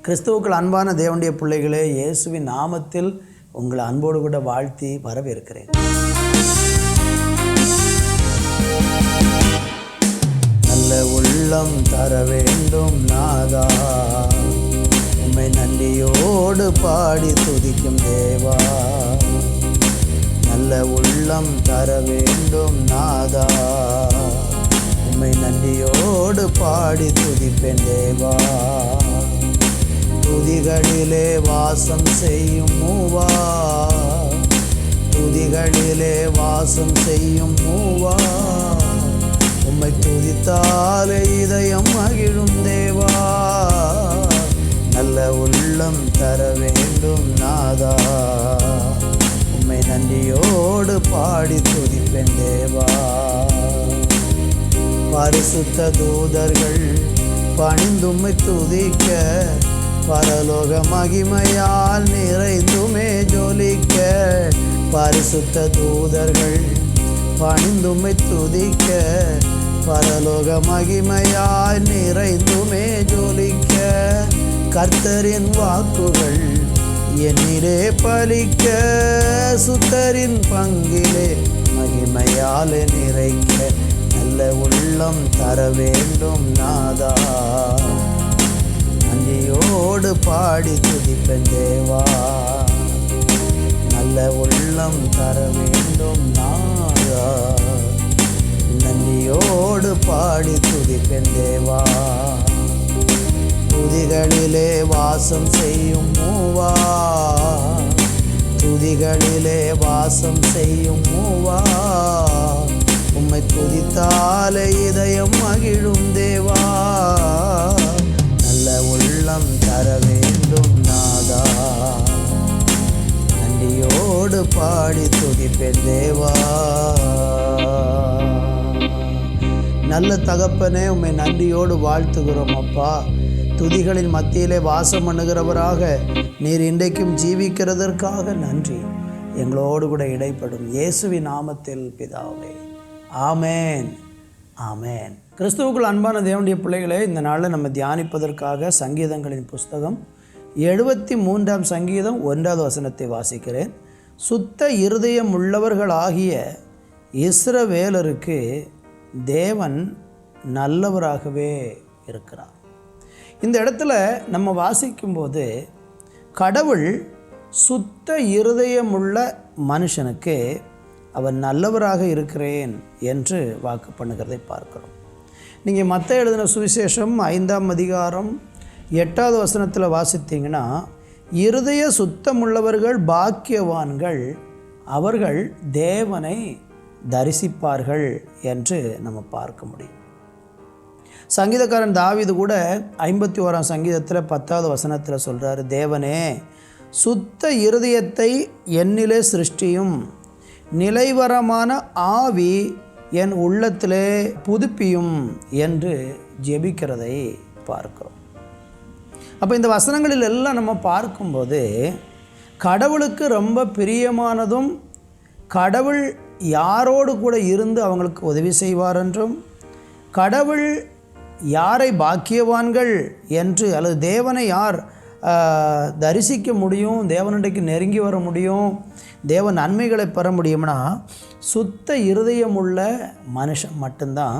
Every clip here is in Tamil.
கிறிஸ்துவுக்குள் அன்பான தேவனுடைய பிள்ளைகளே, இயேசுவின் நாமத்தில் உங்களை அன்போடு கூட வாழ்த்தி வரவேற்கிறேன். நல்ல உள்ளம் தர வேண்டும் நாதா, உம்மை நன்றியோடு பாடி துதிக்கும் தேவா. நல்ல உள்ளம் தர வேண்டும் நாதா, உம்மை நன்றியோடு பாடி துதிப்பேன் தேவா. துதிகளிலே வாசம் செய்யும் மூவா, துதிகளிலே வாசம் செய்யும் மூவா, உம்மை துதித்தாலே இதயம் மகிழும் தேவா. நல்ல உள்ளம் தர வேண்டும் நாதா, உம்மை நன்றியோடு பாடி துதிப்பேன் தேவா. பரிசுத்த தூதர்கள் பணிந்தும்மை துதிக்க, பரலோக மகிமையால் நிறைந்துமே ஜொலிக்க. பரிசுத்த தூதர்கள் பணிந்தும்மை துதிக்க, பரலோக மகிமையால் நிறைந்துமே ஜொலிக்க. கர்த்தரின் வாக்குகள் என்னிலே பலிக்க, சுத்தரின் பங்கிலே மகிமையால் நிறைக்க. நல்ல உள்ளம் தர வேண்டும் நாதா, நன்றியோடு பாடி துதிப்பேன் தேவா. நல்ல உள்ளம் தர வேண்டும் நாதா, நன்றியோடு பாடி துதிப்பேன் தேவா. துதிகளிலே வாசம் செய்யும் மூவா, துதிகளிலே வாசம் செய்யும் மூவா, உம்மை துதித்தாலே இதயம் மகிழும் தேவா. நல்ல உள்ளம் தர வேண்டும் நாதா, நன்றியோடு பாடி துதிப்பேன் தேவா. நல்ல தகப்பனே, உம்மை நன்றியோடு வாழ்த்துகிறோம் அப்பா. துதிகளின் மத்தியிலே வாசம் பண்ணுகிறவராக நீர் இன்றைக்கும் ஜீவிக்கிறதற்காக நன்றி. எங்களோடு கூட இடைப்படும் இயேசுவின் நாமத்தில் பிதாவே, ஆமேன், ஆமேன். கிறிஸ்துவுக்குள் அன்பான தேவனுடைய பிள்ளைகளே, இந்த நாளில் நம்ம தியானிப்பதற்காக சங்கீதங்களின் புஸ்தகம் 73ஆம் சங்கீதம் 1வது வசனத்தை வாசிக்கிறேன். சுத்த இருதயம் உள்ளவர்களாகிய இஸ்ரவேலருக்கு தேவன் நல்லவராகவே இருக்கிறார். இந்த இடத்துல நம்ம வாசிக்கும்போது கடவுள் சுத்த இருதயமுள்ள மனுஷனுக்கு அவர் நல்லவராக இருக்கிறேன் என்று வாக்கு பண்ணுகிறதை பார்க்கிறோம். நீங்கள் மத்தேயு எழுதின சுவிசேஷம் 5ஆம் அதிகாரம் 8வது வசனத்தில் வாசித்தீங்கன்னா, இருதய சுத்தமுள்ளவர்கள் பாக்கியவான்கள், அவர்கள் தேவனை தரிசிப்பார்கள் என்று நம்ம பார்க்க முடியும். சங்கீதக்காரன் தாவீது கூட 51ஆம் சங்கீதத்தில் 10வது வசனத்தில் சொல்கிறார், தேவனே சுத்த இருதயத்தை என்னிலே சிருஷ்டியும், நிலைவரமான ஆவி என் உள்ளத்திலே புதுப்பியும் என்று ஜெபிக்கிறதை பார்க்கிறோம். அப்போ இந்த வசனங்களில் எல்லாம் நம்ம பார்க்கும்போது கடவுளுக்கு ரொம்ப பிரியமானதும், கடவுள் யாரோடு கூட இருந்து அவங்களுக்கு உதவி செய்வார் என்றும், கடவுள் யாரை பாக்கியவான்கள் என்று, அல்லது தேவனை யார் தரிசிக்க முடியும், தேவனுடைக்கு நெருங்கி வர முடியும், தேவ நன்மைகளை பெற முடியும்னா சுத்த இருதயமுள்ள மனுஷன் மட்டும்தான்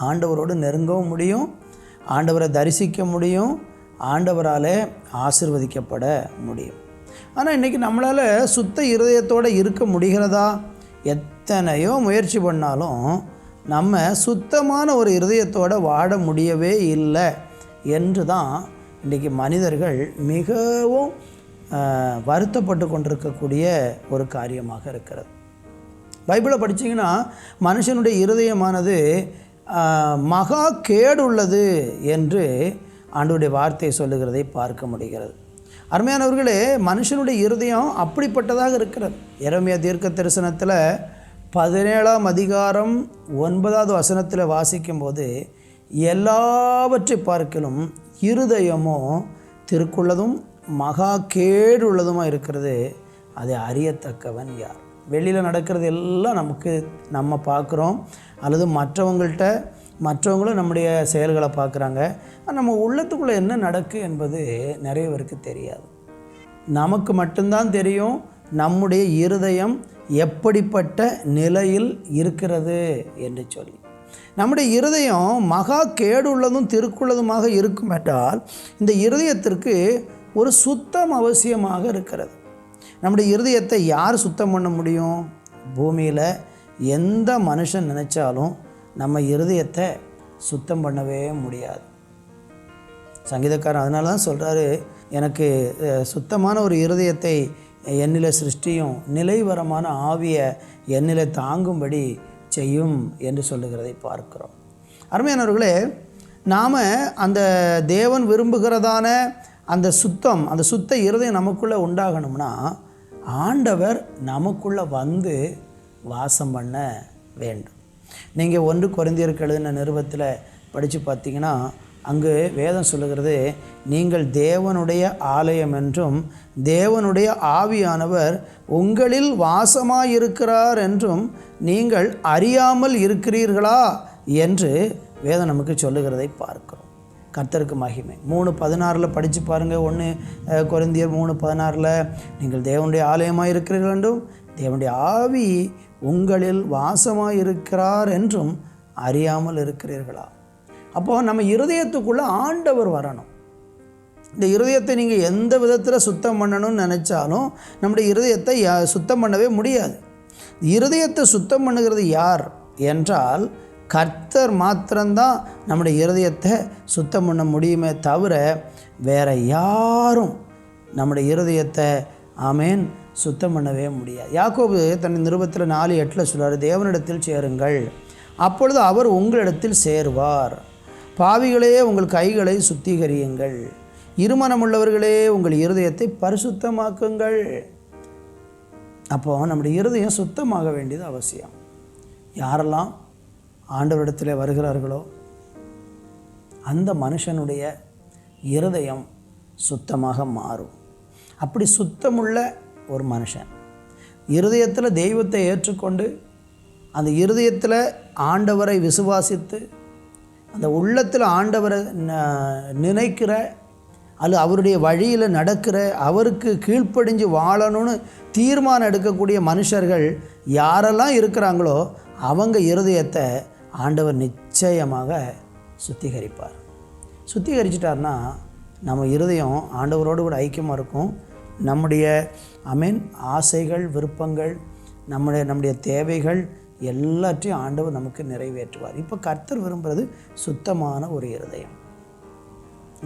ஆண்டவரோடு நெருங்கவும் முடியும், ஆண்டவரை தரிசிக்க முடியும், ஆண்டவரால் ஆசீர்வதிக்கப்பட முடியும். ஆனால் இன்றைக்கி நம்மளால் சுத்த இருதயத்தோடு இருக்க முடிகிறதா? எத்தனையோ முயற்சி பண்ணாலும் நம்ம சுத்தமான ஒரு இருதயத்தோடு வாழ முடியவே இல்லை என்று தான் இன்றைக்கி மனிதர்கள் மிகவும் வருத்தப்பட்டு கொண்டிருக்கக்கூடிய ஒரு காரியமாக இருக்கிறது. பைபிளை படித்தீங்கன்னா மனுஷனுடைய இருதயமானது மகா கேடு உள்ளது என்று ஆண்டவருடைய வார்த்தை சொல்லுகிறதை பார்க்க முடிகிறது. அருமையானவர்களே, மனுஷனுடைய இருதயம் அப்படிப்பட்டதாக இருக்கிறது. எரேமியா தீர்க்க தரிசனத்தில் 17ஆம் அதிகாரம் 9வது வசனத்தில் வாசிக்கும்போது, எல்லாவற்றை பார்க்கலும் இருதயமோ திருக்குள்ளதும் மகா கேடு உள்ளதுமாக இருக்கிறது, அதை அறியத்தக்கவன் யார்? வெளியில் நடக்கிறது எல்லாம் நம்ம பார்க்குறோம், அல்லது மற்றவங்கள்ட்ட மற்றவங்களும் நம்முடைய செயல்களை பார்க்குறாங்க. நம்ம உள்ளத்துக்குள்ளே என்ன நடக்கு என்பது நிறைய பேருக்கு தெரியாது. நமக்கு மட்டும்தான் தெரியும் நம்முடைய இருதயம் எப்படிப்பட்ட நிலையில் இருக்கிறது என்று சொல்லி. நம்முடைய இருதயம் மகா கேடுள்ளதும் திருக்குள்ளதுமாக இருக்கும் என்றால் இந்த இருதயத்திற்கு ஒரு சுத்தம் அவசியமாக இருக்கிறது. நம்முடைய இருதயத்தை யார் சுத்தம் பண்ண முடியும்? பூமியில் எந்த மனுஷன் நினைச்சாலும் நம்ம இருதயத்தை சுத்தம் பண்ணவே முடியாது. சங்கீதக்காரன் அதனால தான் சொல்கிறாரு, எனக்கு சுத்தமான ஒரு இருதயத்தை என்னில் சிருஷ்டியும் நிலைவரமான ஆவியை என்னில் தாங்கும்படி செய்யும் என்று சொல்லுகிறதை பார்க்கிறோம். அருமையானவர்களே, நாம் அந்த தேவன் விரும்புகிறதான அந்த சுத்த இருதயம் நமக்குள்ளே உண்டாகணும்னா ஆண்டவர் நமக்குள்ளே வந்து வாசம் பண்ண வேண்டும். நீங்கள் 1 கொரிந்தியருக்கு எழுதின நிருபத்தில் படித்து பார்த்தீங்கன்னா அங்கு வேதம் சொல்லுகிறது, நீங்கள் தேவனுடைய ஆலயம் என்றும் தேவனுடைய ஆவியானவர் உங்களில் வாசமாயிருக்கிறார் என்றும் நீங்கள் அறியாமல் இருக்கிறீர்களா என்று வேதம் நமக்கு சொல்லுகிறதை பார்க்கிறோம். கர்த்தருக்கு மகிமை. 3:16 படித்து பாருங்கள். 1 கொரிந்தியர் 3:16 நீங்கள் தேவனுடைய ஆலயமாக இருக்கிறீர்கள் என்றும் தேவனுடைய ஆவி உங்களில் வாசமாயிருக்கிறார் என்றும் அறியாமல் இருக்கிறீர்களா. அப்போது நம்ம இருதயத்துக்குள்ளே ஆண்டவர் வரணும். இந்த இருதயத்தை நீங்கள் எந்த விதத்தில் சுத்தம் பண்ணணும்னு நினச்சாலும் நம்முடைய இருதயத்தை சுத்தம் பண்ணவே முடியாது. இருதயத்தை சுத்தம் பண்ணுகிறது யார் என்றால் கர்த்தர் மாத்திரம்தான் நம்முடைய இருதயத்தை சுத்தம் பண்ண முடியுமே தவிர வேறு யாரும் நம்முடைய இருதயத்தை ஆமேன் சுத்தம் பண்ணவே முடியாது. யாக்கோபு தன் நிருபத்தில் 4:8 சொல்கிறார், தேவனிடத்தில் சேருங்கள், அப்பொழுது அவர் உங்களிடத்தில் சேருவார். பாவிகளே உங்கள் கைகளை சுத்திகரியுங்கள், இருமனமுள்ளவர்களே உங்கள் இருதயத்தை பரிசுத்தமாக்குங்கள். அப்போது நம்முடைய இருதயம் சுத்தமாக வேண்டியது அவசியம். யாரெல்லாம் ஆண்டவரிடத்தில் வருகிறார்களோ அந்த மனுஷனுடைய இருதயம் சுத்தமாக மாறும். அப்படி சுத்தமுள்ள ஒரு மனுஷன் இருதயத்தில் தெய்வத்தை ஏற்றுக்கொண்டு அந்த இருதயத்தில் ஆண்டவரை விசுவாசித்து அந்த உள்ளத்தில் ஆண்டவரை நினைக்கிற அல்லது அவருடைய வழியில் நடக்கிற அவருக்கு கீழ்ப்படிஞ்சு வாழணும்னு தீர்மானம் எடுக்கக்கூடிய மனுஷர்கள் யாரெல்லாம் இருக்கிறாங்களோ அவங்க இருதயத்தை ஆண்டவர் நிச்சயமாக சுத்திகரிப்பார். சுத்திகரிச்சிட்டார்னா நம்ம இருதயம் ஆண்டவரோடு கூட ஐக்கியமாக இருக்கும். நம்முடைய ஆசைகள் விருப்பங்கள் நம்முடைய தேவைகள் எல்லாத்தையும் ஆண்டவர் நமக்கு நிறைவேற்றுவார். இப்போ கர்த்தர் விரும்புகிறது சுத்தமான ஒரு இருதயம்.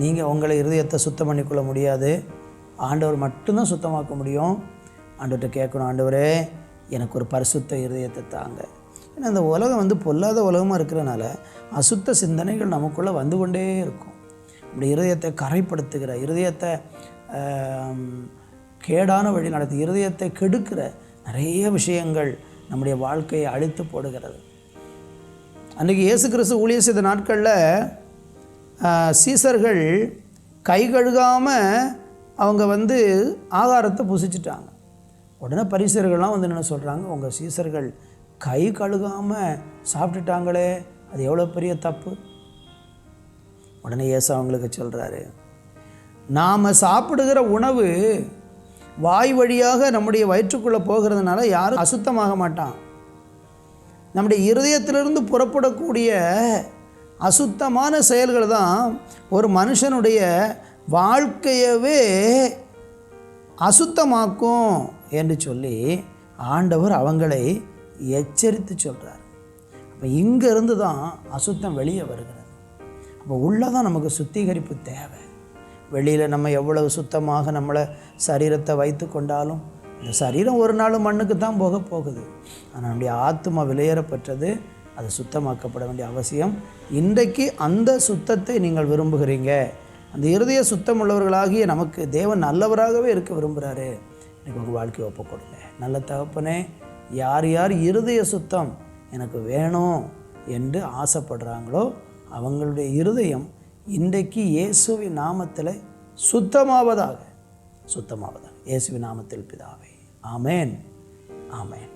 நீங்கள் உங்களை இருதயத்தை சுத்தம் பண்ணிக்கொள்ள முடியாது, ஆண்டவர் மட்டும்தான் சுத்தமாக்க முடியும். ஆண்டவர்கிட்ட கேட்கணும், ஆண்டவரே எனக்கு ஒரு பரிசுத்த இருதயத்தை தாங்க. ஏன்னா இந்த உலகம் பொல்லாத உலகமாக இருக்கிறனால அசுத்த சிந்தனைகள் நமக்குள்ளே வந்து கொண்டே இருக்கும். இப்படி இருதயத்தை கரைப்படுத்துகிற, இருதயத்தை கேடான வழி நடத்தி இருதயத்தை கெடுக்கிற நிறைய விஷயங்கள் நம்முடைய வாழ்க்கையை அழித்து போடுகிறது. அன்றைக்கி இயேசு கிறிஸ்து ஊழியம் செய்த நாட்களில் சீசர்கள் கை கழுகாமல் அவங்க ஆகாரத்தை புசிச்சிட்டாங்க. உடனே பரிசேயர்கள்லாம் என்ன சொல்கிறாங்க, உங்கள் சீசர்கள் கை கழுகாமல் சாப்பிட்டுட்டாங்களே, அது எவ்வளோ பெரிய தப்பு. உடனே இயேசு அவங்களுக்கு சொல்கிறாரு, நாம் சாப்பிடுகிற உணவு வாய் வழியாக நம்முடைய வயிற்றுக்குள்ளே போகிறதுனால யாரும் அசுத்தமாக மாட்டான். நம்முடைய இருதயத்திலிருந்து புறப்படக்கூடிய அசுத்தமான செயல்கள் தான் ஒரு மனுஷனுடைய வாழ்க்கையவே அசுத்தமாக்கும் என்று சொல்லி ஆண்டவர் அவங்களை எச்சரித்து சொல்கிறார். அப்போ இங்கேருந்து தான் அசுத்தம் வெளியே வருகிறது. அப்போ உள்ளதான் நமக்கு சுத்திகரிப்பு தேவை. வெளியில் நம்ம எவ்வளவு சுத்தமாக நம்மளை சரீரத்தை வைத்து கொண்டாலும் இந்த சரீரம் ஒரு நாள் மண்ணுக்கு தான் போகுது. ஆனால் நம்முடைய ஆத்மா விலையேறப்பட்டது, அது சுத்தமாக்கப்பட வேண்டிய அவசியம். இன்றைக்கு அந்த சுத்தத்தை நீங்கள் விரும்புகிறீங்க. அந்த இருதய சுத்தம் உள்ளவர்களாகிய நமக்கு தேவன் நல்லவராகவே இருக்க விரும்புகிறாரு. எனக்கு உங்கள் வாழ்க்கையை ஒப்பு கொடுங்க. நல்ல தகப்பனே, யார் யார் இருதய சுத்தம் எனக்கு வேணும் என்று ஆசைப்படுறாங்களோ அவங்களுடைய இருதயம் இன்றைக்கு இயேசுவின் நாமத்தில் சுத்தமாவதாக. இயேசுவின் நாமத்தில் பிதாவே, ஆமேன், ஆமேன்.